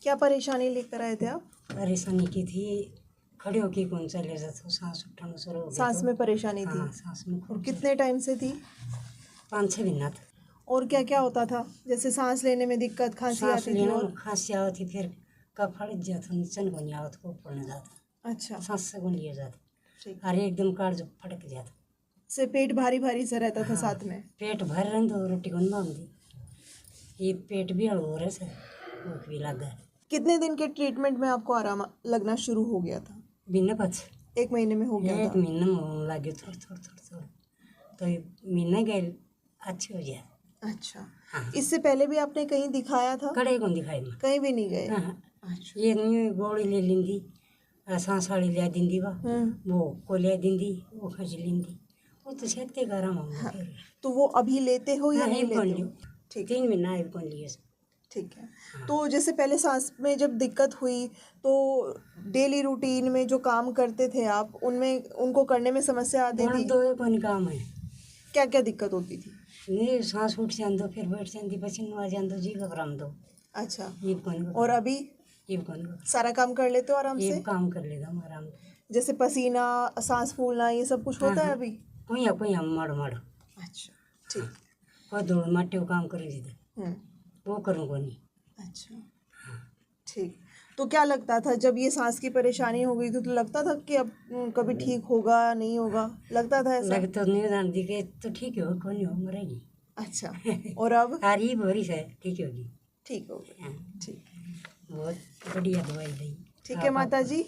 क्या परेशानी लेकर आए थे आप? परेशानी की थी, खड़े होके कौन चले जाता, सांस उठना शुरू हो गया। सांस में परेशानी थी? हाँ, सांस में। और कितने टाइम से थी? 5-6 महीना था। और क्या क्या होता था? जैसे सांस लेने में दिक्कत, खांसी सांस आती थी लेने और? में खांसी आती, फिर कब फट जाता, नीचन को नहीं आवत को ऊपर न जाता, अच्छा, सांस से को लिया जाता, ठीक। अरे एकदम काट जो फटक जाता। से पेट भारी भारी सा रहता था हाँ, साथ में? पेट भर रहे तो रोटी को नहीं बांधती, ये पेट भी हल हो रहे से भूख भी लग गया। कितने दिन के ट्रीटमेंट में आपको आराम लगना शुरू हो गया था? बिना पच 1 महीने में हो गया 1 था? महीना में होने लगे, थोड़ा तो ये महीना गए अच्छे हो जाए। अच्छा। हाँ, इससे पहले भी आपने कहीं दिखाया था? कड़े को दिखाई मैं। कहीं भी नहीं गए? हाँ, अच्छा। ये नहीं गोली ले लेंदी, सांस वाली ले दिंदी वा, वो को ले दिंदी, वो खर्च लेंदी, वो तो सेहत के गरम होंगे हाँ, फिर। तो वो अभी लेते हो या हाँ, नहीं एक कौन लेते लियो, हो? ठीक 3 महीना एक कौन लिए। ठीक है। हाँ। तो जैसे पहले सांस में जब दिक्कत हुई तो डेली रूटीन में जो काम करते थे आप, उनमें उनको करने में समस्या आती बड़ा थी? दो एक कौन काम है, क्या क्या दिक्कत होती थी? नहीं सांस उठ जान दो, फिर बैठ जाती, पसीना आ जान दो, जी घबराम दो, अच्छा। ये कौन और अभी ये कौन सारा काम कर लेते हो आराम ये से? काम कर लेगा हम आराम से। जैसे पसीना, सांस फूलना, ये सब कुछ हाँ, होता है हाँ, अभी? कोई हम माड़ो अच्छा, ठीक। कोई धूल मट्टी वो काम कर दीजिए, हम्म। वो करूँ को नहीं। अच्छा, ठीक। तो क्या लगता था जब ये सांस की परेशानी हो गई थी, तो लगता था कि अब कभी ठीक होगा नहीं होगा? लगता था ऐसा? लग तो नहीं जानती कि तो ठीक है, कौन नहीं हो मरेगी। अच्छा। और अब? हारी बोरी से ठीक होगी। ठीक हो गई? हाँ, ठीक। बहुत बढ़िया दवाई दी। ठीक है माता जी।